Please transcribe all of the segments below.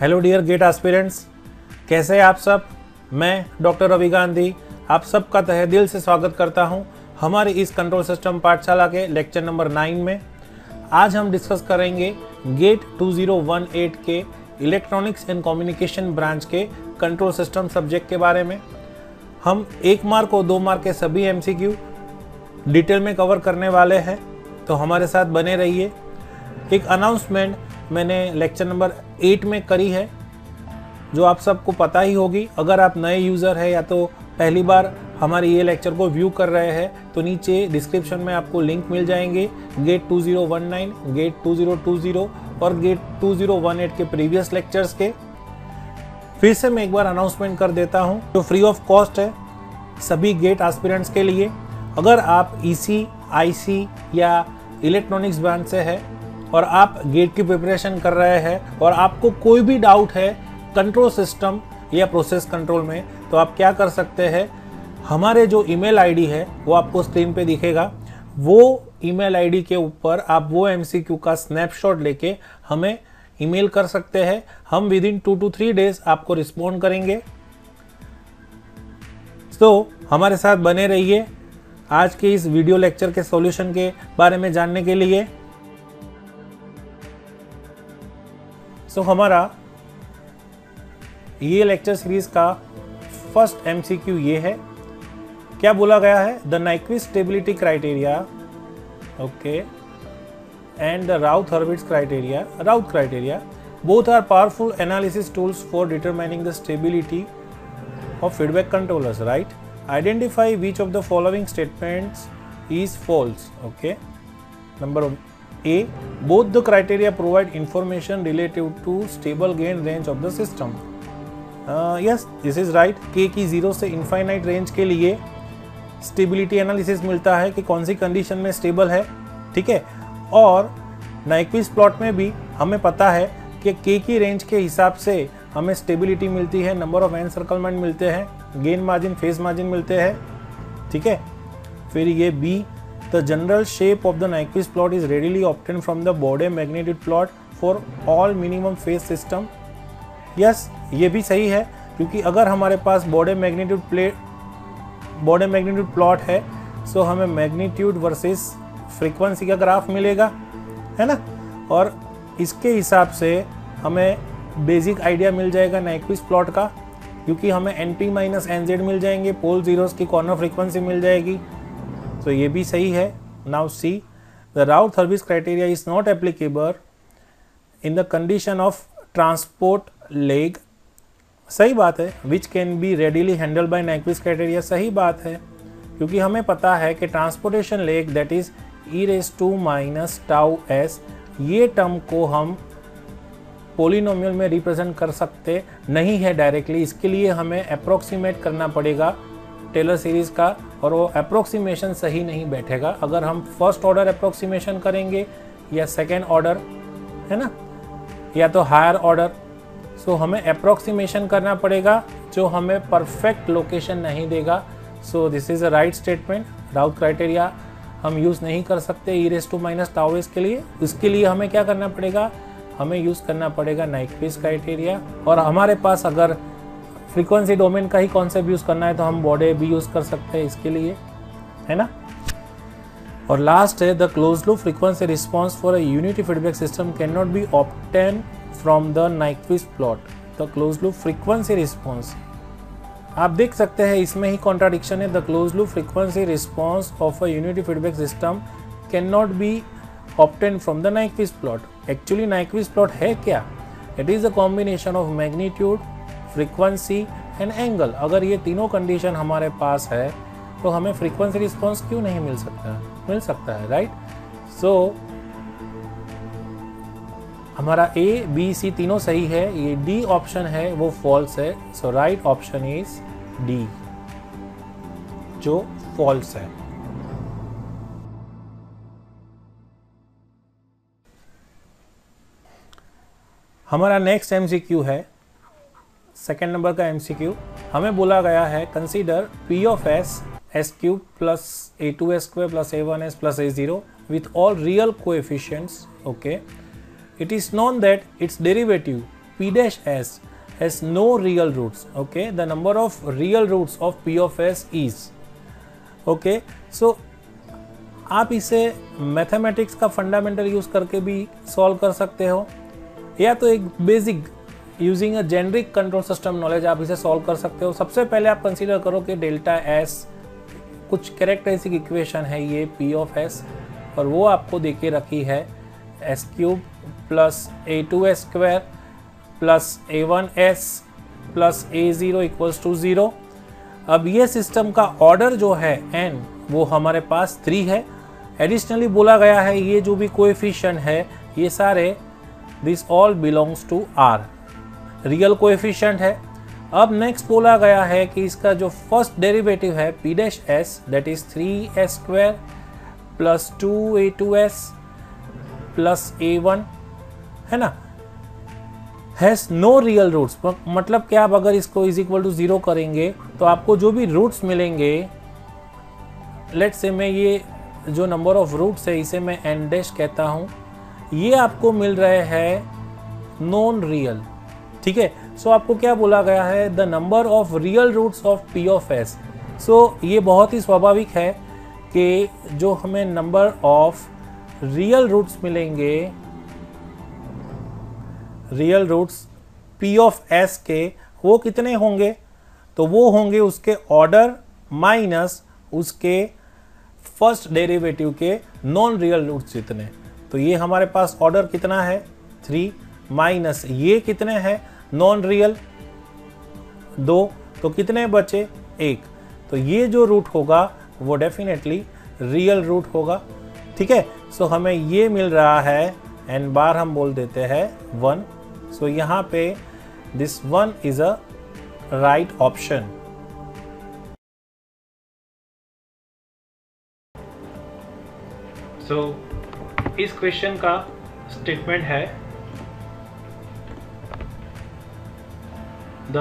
Hello dear GATE aspirants, कैसे हैं आप सब। मैं डॉक्टर रवि गांधी आप सबका तहे दिल से स्वागत करता हूं हमारी इस कंट्रोल सिस्टम पाठशाला के लेक्चर नंबर 9 में। आज हम डिस्कस करेंगे गेट 2018 के इलेक्ट्रॉनिक्स एंड कम्युनिकेशन ब्रांच के कंट्रोल सिस्टम सब्जेक्ट के बारे में। हम 1 मार्क और 2 मार्क के सभी एमसीक्यू डिटेल में कवर करने वाले हैं, तो हमारे साथ बने रहिए। एक अनाउंसमेंट मैंने लेक्चर नंबर 8 में करी है जो आप सबको पता ही होगी। अगर आप नए यूज़र हैं या तो पहली बार हमारे ये लेक्चर को व्यू कर रहे हैं तो नीचे डिस्क्रिप्शन में आपको लिंक मिल जाएंगे गेट 2019, गेट 2020 और गेट 2018 के प्रीवियस लेक्चर्स के। फिर से मैं एक बार अनाउंसमेंट कर देता हूँ जो फ्री ऑफ कॉस्ट है सभी गेट एस्पिरेंट्स के लिए। अगर आप ईसी, आईसी या इलेक्ट्रॉनिक्स ब्रांच से है और आप गेट की प्रिपरेशन कर रहे हैं और आपको कोई भी डाउट है कंट्रोल सिस्टम या प्रोसेस कंट्रोल में, तो आप क्या कर सकते हैं, हमारे जो ईमेल आईडी है वो आपको स्क्रीन पे दिखेगा। वो ईमेल आईडी के ऊपर आप वो एमसीक्यू का स्नैपशॉट लेके हमें ईमेल कर सकते हैं। हम विद इन 2 to 3 डेज आपको रिस्पॉन्ड करेंगे। तो हमारे साथ बने रहिए आज के इस वीडियो लेक्चर के सॉल्यूशन के बारे में जानने के लिए। हमारा ये लेक्चर सीरीज का फर्स्ट एमसीक्यू ये है। क्या बोला गया है, the Nyquist stability criteria okay and the Routh Hurwitz criteria both are powerful analysis tools for determining the stability of feedback controllers, right? Identify which of the following statements is false. Okay. Number A, both the criteria provide information relative to stable gain range of the system. Yes, this is right. K की 0 से infinite range के लिए stability analysis मिलता है कि कौन सी condition में stable है, ठीक है। और नाइक्विस्ट प्लॉट में भी हमें पता है कि K की रेंज के हिसाब से हमें स्टेबिलिटी मिलती है, नंबर ऑफ एनसर्कलमेंट मिलते हैं, गेन मार्जिन, फेज मार्जिन मिलते हैं, ठीक है। फिर ये B, the general shape of the Nyquist plot is readily obtain from the Bode magnitude plot for all minimum phase system. Yes, ये भी सही है क्योंकि अगर हमारे पास बॉडे मैग्नीट्यूड प्लॉट है तो हमें मैग्नीट्यूड वर्सेस फ्रीक्वेंसी का ग्राफ मिलेगा, है ना। और इसके हिसाब से हमें बेसिक आइडिया मिल जाएगा नाइक्विस्ट प्लॉट का, क्योंकि हमें NP माइनस NZ मिल जाएंगे, पोल जीरोस की कॉर्नर फ्रीक्वेंसी मिल जाएगी, तो ये भी सही है। Now see, the Routh Hurwitz criteria is not applicable in the condition of transport lag. सही बात है, which can be readily handle by Nyquist criteria. सही बात है क्योंकि हमें पता है कि transportation leg that is e⁻⁻s, ये टर्म को हम पोलिनोमियल में रिप्रेजेंट कर सकते नहीं है डायरेक्टली। इसके लिए हमें अप्रोक्सीमेट करना पड़ेगा टेलर सीरीज़ का, और वो अप्रोक्सीमेशन सही नहीं बैठेगा अगर हम फर्स्ट ऑर्डर अप्रोक्सीमेशन करेंगे या सेकेंड ऑर्डर, है ना, या तो हायर ऑर्डर। सो हमें अप्रोक्सीमेशन करना पड़ेगा जो हमें परफेक्ट लोकेशन नहीं देगा। So this is a right statement. राउथ criteria हम यूज़ नहीं कर सकते e⁻⁻s के लिए। उसके लिए हमें क्या करना पड़ेगा, हमें यूज़ करना पड़ेगा नाइक्विस्ट क्राइटेरिया। और हमारे पास अगर फ्रीक्वेंसी डोमेन का ही कॉन्सेप्ट यूज़ करना है तो हम बॉडे भी यूज़ कर सकते हैं इसके लिए, है ना। और लास्ट है, the close loop frequency response for a unity feedback system can not be obtain from the Nyquist plot. The close loop frequency response, आप देख सकते हैं इसमें ही कॉन्ट्राडिक्शन है। The close loop frequency response of a unity feedback system can not be obtain from the Nyquist plot. Actually Nyquist plot है क्या, it is a combination of magnitude, frequency and angle. अगर ये तीनों condition हमारे पास है तो हमें frequency response क्यों नहीं मिल सकता है, राइट। सो हमारा A, B, C तीनों सही है, ये D ऑप्शन है वो फॉल्स है। सो राइट ऑप्शन इज D जो फॉल्स है। हमारा नेक्स्ट एमसीक्यू है, सेकेंड नंबर का एमसीक्यू। हमें बोला गया है consider P of S³ plus A2S² plus A1S plus A0 with all real coefficients. Okay, it is known that its derivative P dash S has no real roots. Okay, the number of real roots of P of S is. Okay, so आप इसे mathematics का fundamental use करके भी solve कर सकते हो, या तो एक basic using a generic control system knowledge आप इसे सॉल्व कर सकते हो। सबसे पहले आप कंसीडर करो कि डेल्टा एस कुछ कैरेक्टरिस्टिक इक्वेशन है ये P ऑफ S, और वो आपको दे के रखी है s³ plus a2s square plus a1s plus a0 equals to 0। अब ये सिस्टम का ऑर्डर जो है n वो हमारे पास 3 है। एडिशनली बोला गया है ये जो भी कोएफिशिएंट है ये सारे this all belongs to R, real coefficient है। अब नेक्स्ट बोला गया है कि इसका जो फर्स्ट डेरिवेटिव है P dash S that is 3s square plus 2a2s plus a1 है ना, हैज नो रियल रूट्स। मतलब क्या, आप अगर इसको इज इक्वल टू 0 करेंगे तो आपको जो भी रूट्स मिलेंगे, लेट्स से मैं ये जो नंबर ऑफ रूट्स है इसे मैं n डैश कहता हूँ, ये आपको मिल रहे हैं नॉन रियल। ठीक है, सो आपको क्या बोला गया है, the number of real roots of P of S। So ये बहुत ही स्वाभाविक है कि जो हमें नंबर ऑफ रियल रूट्स मिलेंगे, real roots P of S के, वो कितने होंगे, तो वो होंगे उसके ऑर्डर माइनस उसके फर्स्ट डेरिवेटिव के नॉन रियल रूट्स जितने। तो ये हमारे पास ऑर्डर कितना है 3 माइनस ये कितने हैं नॉन रियल 2, तो कितने बचे 1। तो ये जो रूट होगा वो डेफिनेटली रियल रूट होगा। ठीक है, सो हमें ये मिल रहा है, n बार हम बोल देते हैं 1। सो यहाँ पे this 1 is a right option. So इस क्वेश्चन का स्टेटमेंट है, the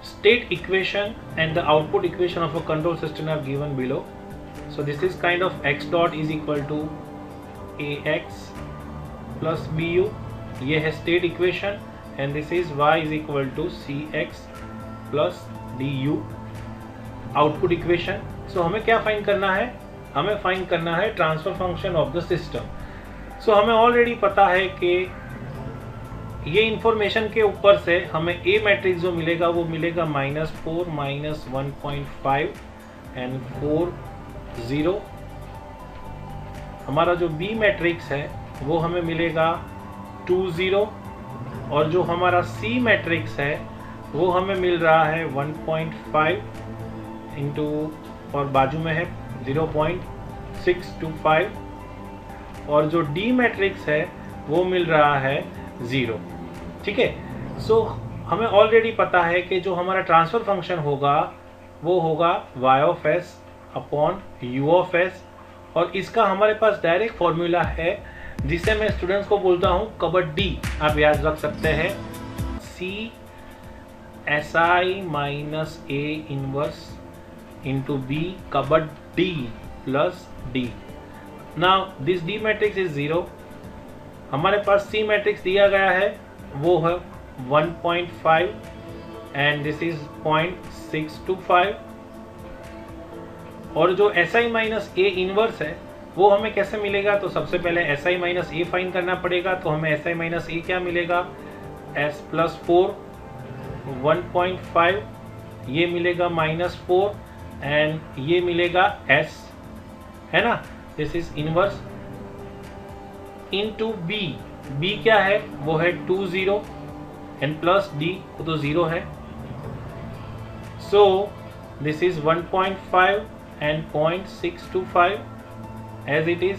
state equation and the output equation of a control system are given below. So this is kind of x dot is equal to ax plus bu, ये है state equation, and this is y is equal to cx plus du output equation. So हमें क्या find करना है, हमें find करना है transfer function of the system. So हमें ऑलरेडी पता है कि ये इंफॉर्मेशन के ऊपर से हमें ए मैट्रिक्स जो मिलेगा वो मिलेगा -4 -1.5 एंड 4 0। हमारा जो बी मैट्रिक्स है वो हमें मिलेगा 2 0, और जो हमारा सी मैट्रिक्स है वो हमें मिल रहा है 1.5 इंटू, और बाजू में है 0.625, और जो डी मैट्रिक्स है वो मिल रहा है 0। ठीक है, सो हमें ऑलरेडी पता है कि जो हमारा ट्रांसफर फंक्शन होगा वो होगा y of s upon u of s, और इसका हमारे पास डायरेक्ट फॉर्मूला है जिसे मैं स्टूडेंट्स को बोलता हूँ कबड्डी। आप याद रख सकते हैं, C SI minus A inverse into B kabaddi plus D। Now this D matrix is 0। हमारे पास C मैट्रिक्स दिया गया है वो है 1.5 एंड दिस इज 0.625, और जो SI माइनस A इनवर्स है वो हमें कैसे मिलेगा, तो सबसे पहले SI माइनस A फाइंड करना पड़ेगा। तो हमें SI माइनस A क्या मिलेगा, S प्लस 4 1.5, ये मिलेगा -4 एंड ये मिलेगा S, है ना, this is inverse into B। B क्या है, वो है 2 0 एंड प्लस D को तो 0 है। So this is 1.5 and 0.625 as it is.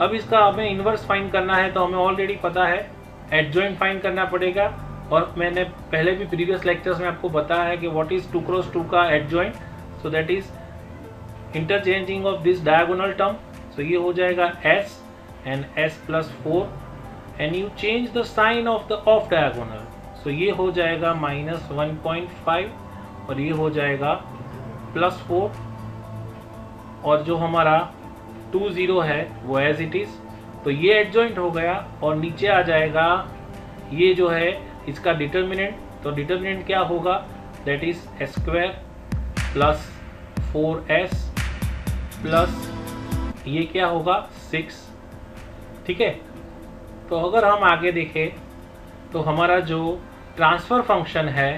अब इसका हमें इनवर्स फाइंड करना है, तो हमें ऑलरेडी पता है एडजॉइंट फाइंड करना पड़ेगा, और मैंने पहले भी प्रीवियस लेक्चर्स में आपको बताया है कि व्हाट इज 2 क्रॉस 2 का adjoint. So that is interchanging of this diagonal term. So ये हो जाएगा S and S plus 4 and you change the sign of the off diagonal, so ये हो जाएगा -1.5 और ये हो जाएगा +4, और जो हमारा 2 0 है वो एज इट इज। तो ये एडजॉइंट हो गया, और नीचे आ जाएगा ये जो है इसका डिटर्मिनेंट, तो डिटर्मिनेंट क्या होगा, that is square plus 4s plus ये क्या होगा 6। ठीक है, तो अगर हम आगे देखें तो हमारा जो ट्रांसफ़र फंक्शन है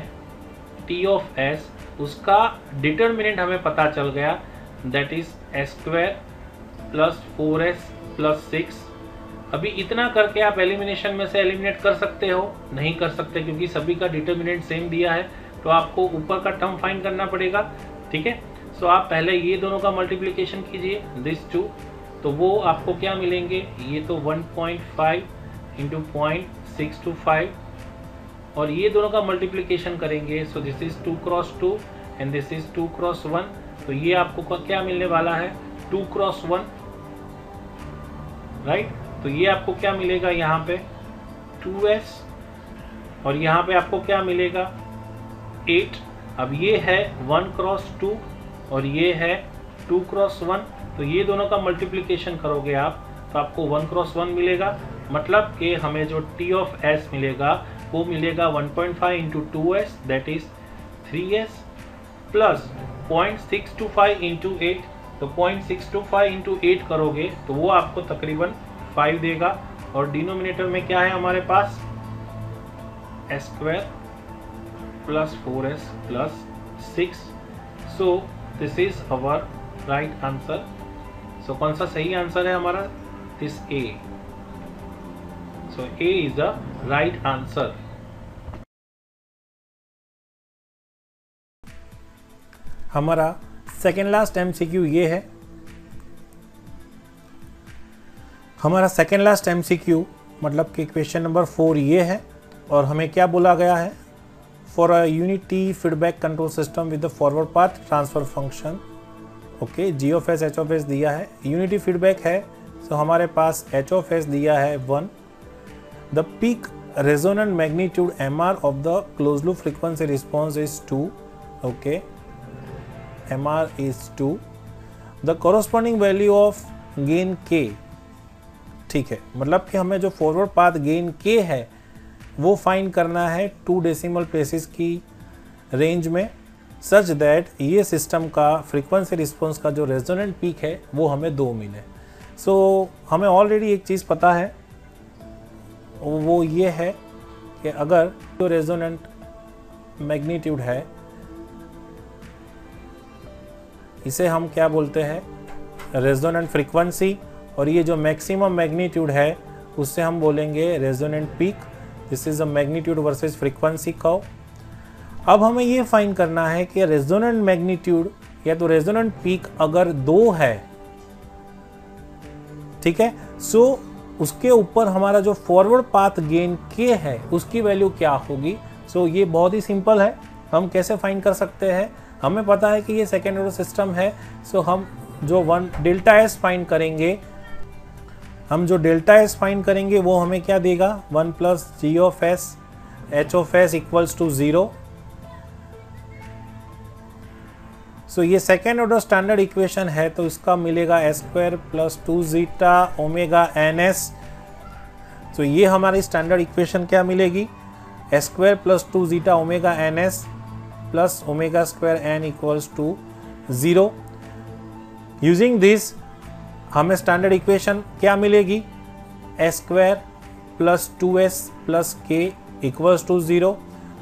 t ऑफ s, उसका डिटर्मिनेंट हमें पता चल गया, that is square plus 4s plus 6। अभी इतना करके आप एलिमिनेशन में से एलिमिनेट कर सकते हो, नहीं कर सकते क्योंकि सभी का डिटर्मिनेंट सेम दिया है, तो आपको ऊपर का टर्म फाइंड करना पड़ेगा। ठीक है, सो आप पहले ये दोनों का मल्टीप्लिकेशन कीजिए, दिस टू, तो वो आपको क्या मिलेंगे, ये तो 1.5 इंटू 0.625, और ये दोनों का मल्टीप्लिकेशन करेंगे, सो this is 2 cross 2 and this is 2 cross 1, तो ये आपको क्या मिलने वाला है 2 क्रॉस 1, राइट। तो ये आपको क्या मिलेगा यहाँ पे 2s, और यहाँ पे आपको क्या मिलेगा 8। अब ये है 1 क्रॉस 2 और ये है 2 क्रॉस 1, तो ये दोनों का मल्टीप्लिकेशन करोगे आप तो आपको 1 क्रॉस 1 मिलेगा, मतलब कि हमें जो t ऑफ s मिलेगा वो मिलेगा 1.5 into 2s that is 3s plus 0.625 into 8, तो 0.625 इंटू 8 करोगे तो वो आपको तकरीबन 5 देगा, और डिनोमिनेटर में क्या है हमारे पास square plus 4s plus 6, so this is our right answer. So कौन सा सही आंसर है हमारा, this A, so A is the right answer. हमारा सेकेंड लास्ट MCQ ये है, हमारा सेकेंड लास्ट MCQ मतलब कि क्वेश्चन नंबर 4 ये है, और हमें क्या बोला गया है, for a unity feedback control system with the forward path transfer function, okay, g of s h of s दिया है, यूनिटी फीडबैक है, सो हमारे पास h ऑफ s दिया है 1, the peak resonant magnitude mr of the close loop frequency response is 2, okay, mr is 2, the corresponding value of gain k, ठीक है, मतलब कि हमें जो फॉरवर्ड पाथ गेन k है वो फाइंड करना है 2 डेसिमल प्लेसेस की रेंज में, सच दैट ये सिस्टम का फ्रीक्वेंसी रिस्पॉन्स का जो रेजोनेंट पीक है वो हमें 2 मिले। सो हमें ऑलरेडी एक चीज़ पता है, वो ये है कि अगर जो रेजोनेंट मैग्नीट्यूड है इसे हम क्या बोलते हैं रेजोनेंट फ्रीक्वेंसी, और ये जो मैक्सिमम मैग्नीट्यूड है उससे हम बोलेंगे resonant peak. This is a magnitude versus frequency curve. अब हमें ये फाइंड करना है कि रेजोनेंट मैग्नीट्यूड या तो रेजोनेंट पीक अगर 2 है, ठीक है, सो उसके ऊपर हमारा जो फॉरवर्ड पाथ गेन k है उसकी वैल्यू क्या होगी। सो ये बहुत ही सिंपल है, हम कैसे फाइंड कर सकते हैं, हमें पता है कि ये सेकेंड ऑर्डर सिस्टम है, सो हम जो डेल्टा s फाइंड करेंगे, हम जो डेल्टा s फाइंड करेंगे वो हमें क्या देगा 1 plus g of s h of s equals to 0। So ये सेकेंड ऑर्डर स्टैंडर्ड इक्वेशन है, तो इसका मिलेगा square plus 2 zeta omega n s. तो ये हमारी स्टैंडर्ड इक्वेशन क्या मिलेगी, square plus 2 zeta omega n s plus omega square n equals to 0। Using this हमें स्टैंडर्ड इक्वेशन क्या मिलेगी, square plus 2s plus k equals to 0।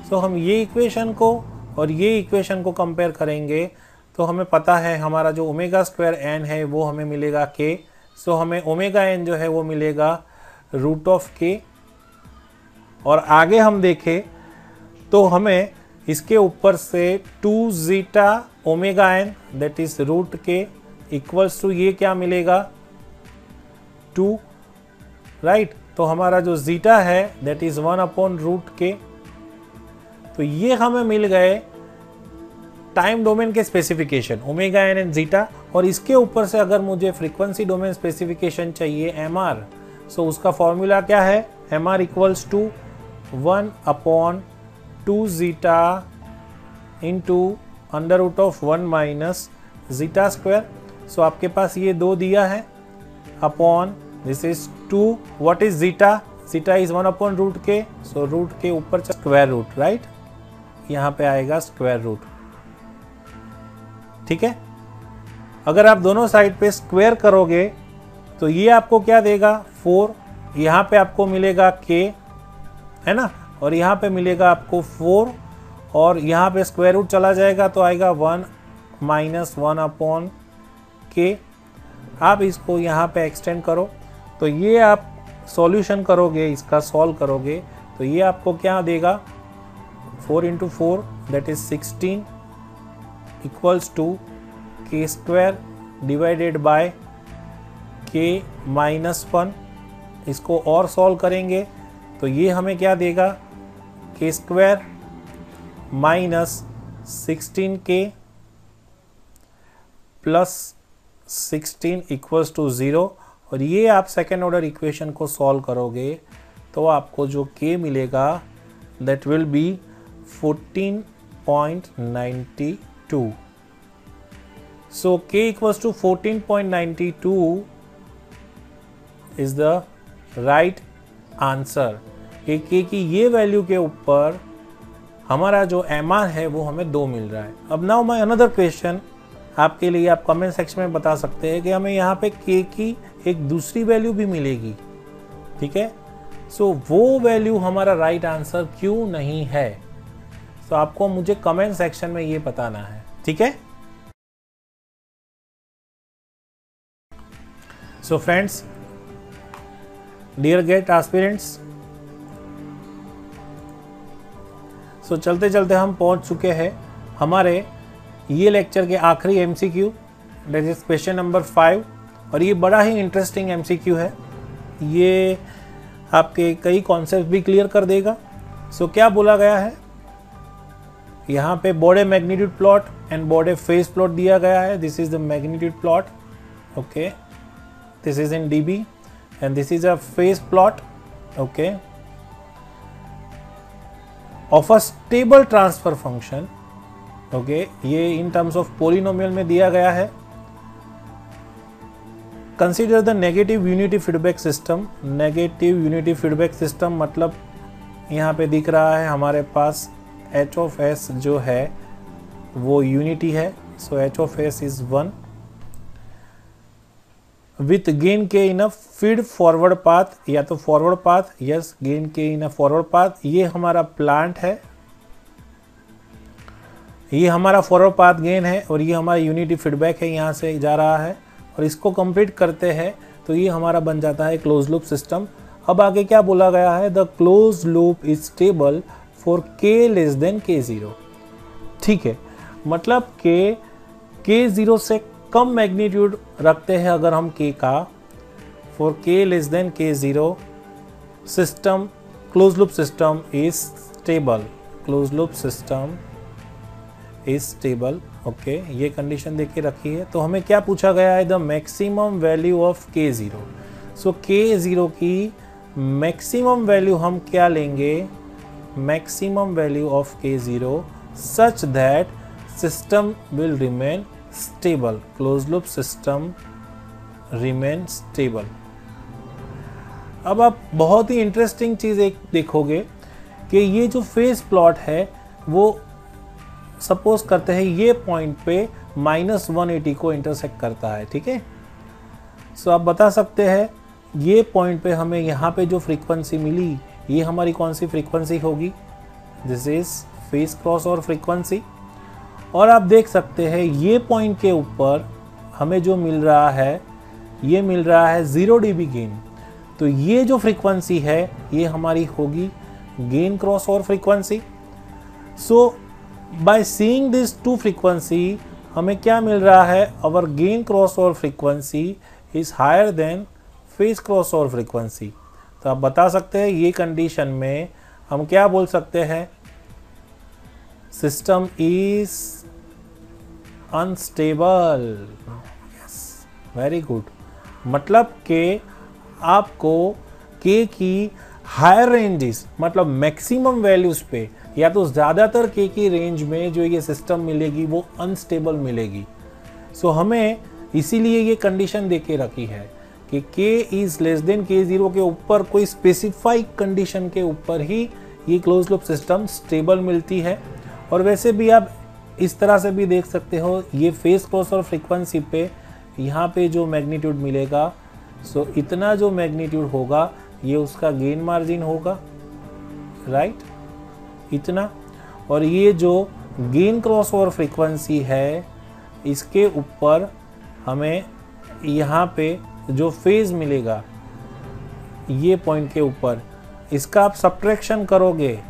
So हम ये इक्वेशन को और ये इक्वेशन को कंपेयर करेंगे तो हमें पता है हमारा जो ओमेगा स्क्वायर n है वो हमें मिलेगा k। सो हमें ओमेगा n जो है वो मिलेगा रूट ऑफ k, और आगे हम देखें तो हमें इसके ऊपर से 2 zeta omega n that is root k equals to ये क्या मिलेगा 2, राइट। तो हमारा जो जीटा है that is 1 upon root k। तो ये हमें मिल गए टाइम डोमेन के specification omega N and zeta, और इसके ऊपर से अगर मुझे फ्रीक्वेंसी डोमेन स्पेसिफिकेशन चाहिए mr, सो उसका फॉर्मूला क्या है, mr equals to 1 upon 2 zeta into under root of 1 minus zeta square. So आपके पास ये 2 दिया है upon this is 2, what is zeta, zeta is 1/√k, so root के ऊपर स्क्वायर रूट, राइट, यहाँ पे आएगा स्क्वायर रूट। ठीक है, अगर आप दोनों साइड पे स्क्वायर करोगे तो ये आपको क्या देगा 4, यहाँ पे आपको मिलेगा k, है ना, और यहाँ पे मिलेगा आपको 4, और यहाँ पे स्क्वायर रूट चला जाएगा तो आएगा 1 - 1/k। आप इसको यहाँ पे एक्सटेंड करो तो ये आप सॉल्यूशन करोगे, इसका सॉल्व करोगे तो ये आपको क्या देगा 4 × 4 that is 16 equals to k² divided by k - 1। इसको और सॉल्व करेंगे तो ये हमें क्या देगा k² - 16k plus 16 equals to 0, और ये आप सेकेंड ऑर्डर इक्वेशन को सॉल्व करोगे तो आपको जो k मिलेगा that will be 14.92। So k equals to 14.92 is the right answer. k की ये वैल्यू के ऊपर हमारा जो MR है वो हमें 2 मिल रहा है। अब नाउ माय अनदर क्वेश्चन आपके लिए, आप कमेंट सेक्शन में बता सकते हैं कि हमें यहाँ पे k की एक दूसरी वैल्यू भी मिलेगी। ठीक है, सो वो वैल्यू हमारा राइट आंसर क्यों नहीं है, तो आपको मुझे कमेंट सेक्शन में ये बताना है। ठीक है, so friends, dear GATE aspirants, so चलते चलते हम पहुंच चुके हैं हमारे ये लेक्चर के आखिरी MCQ, that is question number 5, और ये बड़ा ही इंटरेस्टिंग MCQ है। ये आपके कई कॉन्सेप्ट भी क्लियर कर देगा। सो क्या बोला गया है, यहाँ पे body magnitude plot and body phase plot दिया गया है। This is the magnitude plot, okay, this is in dB and this is a phase plot, okay, of a stable transfer function, okay, ये in terms of polynomial में दिया गया है। Consider the negative unity feedback system, negative unity feedback system मतलब यहाँ पे दिख रहा है हमारे पास h of s जो है वो यूनिटी है, so h of s is 1 with gain के इन अ फीड फॉरवर्ड पाथ, या तो फॉरवर्ड पाथ, यस, गेन के इन अ फॉरवर्ड पाथ। ये हमारा प्लांट है, ये हमारा फॉरवर्ड पाथ गेन है, और ये हमारा यूनिटी फीडबैक है, यहाँ से जा रहा है, और इसको कंप्लीट करते हैं तो ये हमारा बन जाता है क्लोज लूप सिस्टम। अब आगे क्या बोला गया है, the close loop is stable for k less than k0। ठीक है, मतलब k0 से कम मैग्नीट्यूड रखते हैं अगर हम k का, for k less than k0 system, close loop system is stable, close loop system is stable, okay, ये कंडीशन देके रखी है। तो हमें क्या पूछा गया है, the maximum value of k0। So k0 की मैक्सिमम वैल्यू हम क्या लेंगे, maximum value of k0 such that system will remain stable, close loop system remain stable. अब आप बहुत ही इंटरेस्टिंग चीज एक देखोगे कि ये जो फेज प्लॉट है वो सपोज करते हैं ये पॉइंट पे -180 को इंटरसेक्ट करता है। ठीक है, सो आप बता सकते हैं ये पॉइंट पे हमें यहाँ पे जो फ्रीक्वेंसी मिली ये हमारी कौन सी फ्रीक्वेंसी होगी, this is phase crossover frequency. और आप देख सकते हैं ये पॉइंट के ऊपर हमें जो मिल रहा है ये मिल रहा है 0 dB गेन, तो ये जो फ्रीक्वेंसी है ये हमारी होगी gain crossover frequency. So by seeing this to frequency हमें क्या मिल रहा है, our gain crossover frequency is higher than phase crossover frequency. तो आप बता सकते हैं ये कंडीशन में हम क्या बोल सकते हैं, system is unstable. Yes, very good, मतलब कि आपको k की हायर रेंजेस मतलब मैक्सिमम वैल्यूज पे या तो ज़्यादातर k की रेंज में जो ये सिस्टम मिलेगी वो अनस्टेबल मिलेगी। सो हमें इसीलिए ये कंडीशन दे के रखी है कि k is less than k0 के ऊपर कोई स्पेसिफाइड कंडीशन के ऊपर ही ये क्लोज लूप सिस्टम स्टेबल मिलती है। और वैसे भी आप इस तरह से भी देख सकते हो, ये फेज क्रॉस और फ्रीक्वेंसी पे यहाँ पे जो मैग्नीट्यूड मिलेगा, सो इतना जो मैग्नीट्यूड होगा ये उसका गेन मार्जिन होगा, राइट, इतना। और ये जो गेन क्रॉस ओवर फ्रीक्वेंसी है इसके ऊपर हमें यहाँ पे जो फेज मिलेगा ये पॉइंट के ऊपर, इसका आप सब्ट्रैक्शन करोगे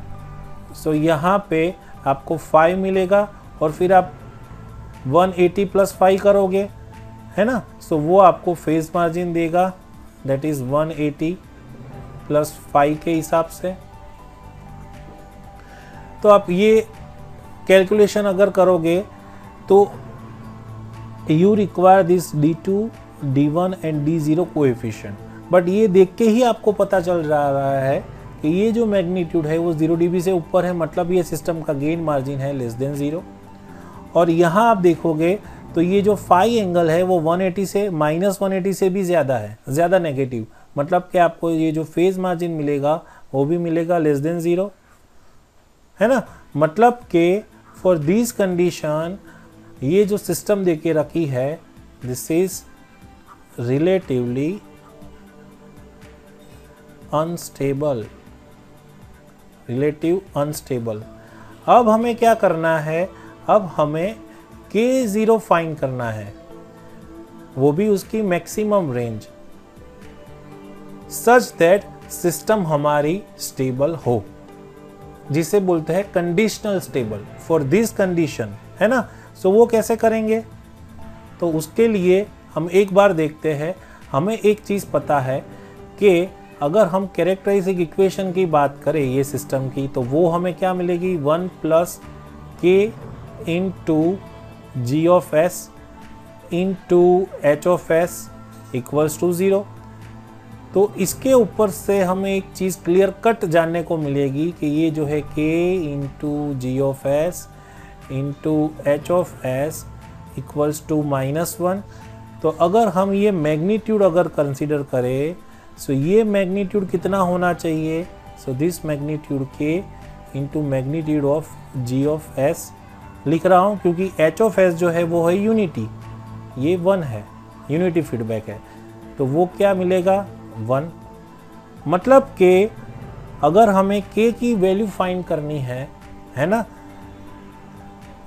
सो यहाँ पे आपको 5 मिलेगा और फिर आप 180 प्लस 5 करोगे, है ना, सो वो आपको फेज मार्जिन देगा, दैट इज 180 प्लस 5 के हिसाब से। तो आप ये कैलकुलेशन अगर करोगे तो you require this D2, D1 and D0 coefficient. But ये देख के ही आपको पता चल रहा है कि ये जो मैग्नीट्यूड है वो 0 dB से ऊपर है, मतलब ये सिस्टम का गेन मार्जिन है लेस देन 0। और यहाँ आप देखोगे तो ये जो फाई एंगल है वो 180 से -180 से भी ज़्यादा है, ज़्यादा नेगेटिव, मतलब कि आपको ये जो फेज मार्जिन मिलेगा वो भी मिलेगा लेस देन 0, है ना। मतलब कि फॉर दिस कंडीशन ये जो सिस्टम देके रखी है this is relatively unstable, relative unstable. अब हमें क्या करना है, अब हमें K0 फाइंड करना है, वो भी उसकी maximum range, such that system हमारी स्टेबल हो, जिसे बोलते हैं conditional stable for this condition, है ना। सो वो कैसे करेंगे, तो उसके लिए हम एक बार देखते हैं। हमें एक चीज़ पता है कि अगर हम कैरेक्टरिस्टिक इक्वेशन की बात करें ये सिस्टम की, तो वो हमें क्या मिलेगी, 1 plus k into g of s into h of s equals to 0। तो इसके ऊपर से हमें एक चीज़ क्लियर कट जानने को मिलेगी कि ये जो है k into g of s into h of s equals to -1। तो अगर हम ये मैग्नीट्यूड अगर कंसीडर करें, सो ये मैग्नीट्यूड कितना होना चाहिए, so this magnitude k into magnitude of g of s लिख रहा हूँ, क्योंकि h ऑफ s जो है वो है यूनिटी, ये 1 है, यूनिटी फीडबैक है, तो वो क्या मिलेगा 1। मतलब कि अगर हमें k की वैल्यू फाइंड करनी है ना,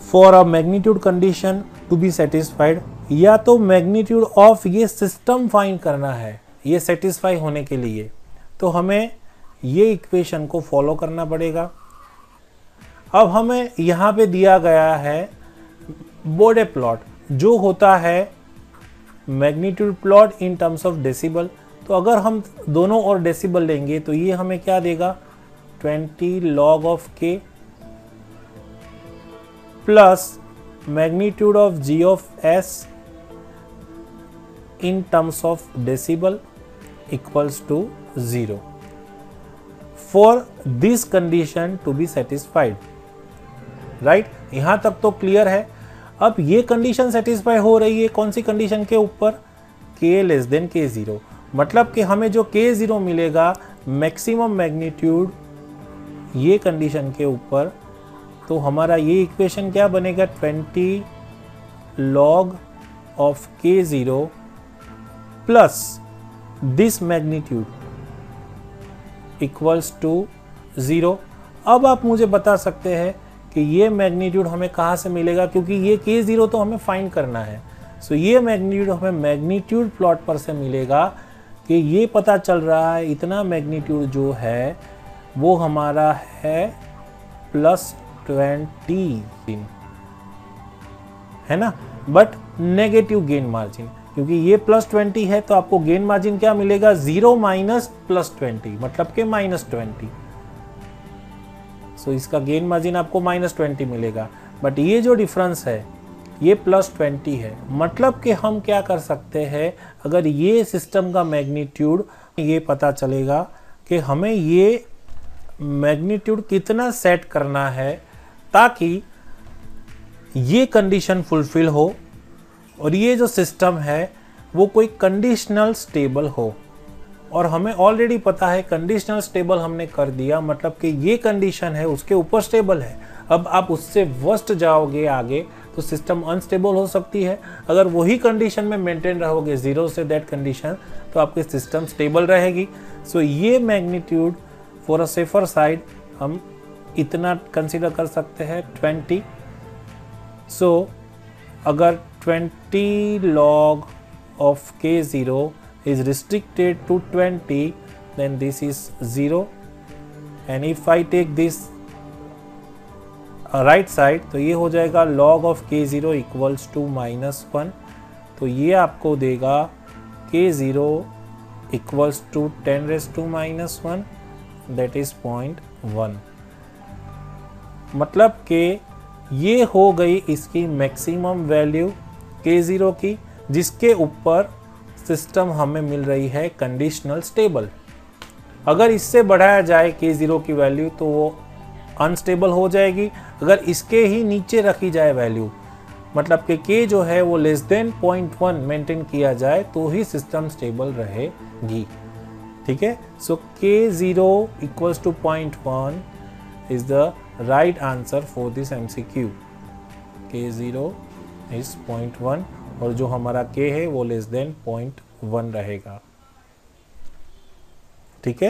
for a magnitude condition to be satisfied, या तो मैग्नीट्यूड ऑफ ये सिस्टम फाइंड करना है ये सेटिस्फाई होने के लिए, तो हमें ये इक्वेशन को फॉलो करना पड़ेगा। अब हमें यहाँ पे दिया गया है बोडे प्लॉट, जो होता है magnitude plot in terms of decibel. तो अगर हम दोनों और डेसिबल लेंगे तो ये हमें क्या देगा, 20 log of k plus magnitude of g of s in terms of decibel equals to 0 for this condition to be satisfied, right. यहां तक तो क्लियर है। अब ये कंडीशन सेटिस्फाई हो रही है कौन सी कंडीशन के ऊपर, k लेस देन k0, मतलब कि हमें जो k0 मिलेगा मैक्सिमम मैग्नीट्यूड ये कंडीशन के ऊपर, तो हमारा ये इक्वेशन क्या बनेगा, 20 log of k0 plus this magnitude equals to 0। अब आप मुझे बता सकते हैं कि ये मैग्नीट्यूड हमें कहाँ से मिलेगा, क्योंकि ये k0 तो हमें फाइंड करना है। सो ये मैग्नीट्यूड हमें मैग्नीट्यूड प्लॉट पर से मिलेगा कि ये पता चल रहा है इतना मैग्नीट्यूड जो है वो हमारा है +20, है ना, बट नेगेटिव गेन मार्जिन, क्योंकि ये +20 है तो आपको गेन मार्जिन क्या मिलेगा, 0 माइनस +20, मतलब कि -20। सो इसका गेन मार्जिन आपको -20 मिलेगा, बट ये जो डिफरेंस है ये +20 है। मतलब कि हम क्या कर सकते हैं, अगर ये सिस्टम का मैग्नीट्यूड ये पता चलेगा कि हमें ये मैग्नीट्यूड कितना सेट करना है ताकि ये कंडीशन फुलफिल हो और ये जो सिस्टम है वो कोई कंडीशनल स्टेबल हो, और हमें ऑलरेडी पता है कंडीशनल स्टेबल हमने कर दिया, मतलब कि ये कंडीशन है उसके ऊपर स्टेबल है। अब आप उससे वर्स्ट जाओगे आगे तो सिस्टम अनस्टेबल हो सकती है। अगर वही कंडीशन में मेंटेन रहोगे जीरो से दैट कंडीशन, तो आपकी सिस्टम स्टेबल रहेगी। सो ये magnitude for a safer side हम इतना कंसीडर कर सकते हैं 20। सो अगर 20 log of k0 is restricted to 20, then this is 0, and if I take this right side तो ये हो जाएगा log of k0 equals to -1। तो ये आपको देगा k0 equals to 10⁻⁻1, that is 0.1। मतलब कि ये हो गई इसकी मैक्सिमम वैल्यू k0 की, जिसके ऊपर सिस्टम हमें मिल रही है कंडीशनल स्टेबल। अगर इससे बढ़ाया जाए k0 की वैल्यू तो वो अनस्टेबल हो जाएगी। अगर इसके ही नीचे रखी जाए वैल्यू, मतलब कि k जो है वो लेस देन 0.1 मेंटेन किया जाए तो ही सिस्टम स्टेबल रहेगी। ठीक है, so k0 equals to 0.1 is the right answer for this MCQ। k0 is 0.1 और जो हमारा k है वो लेस देन 0.1 रहेगा। ठीक है।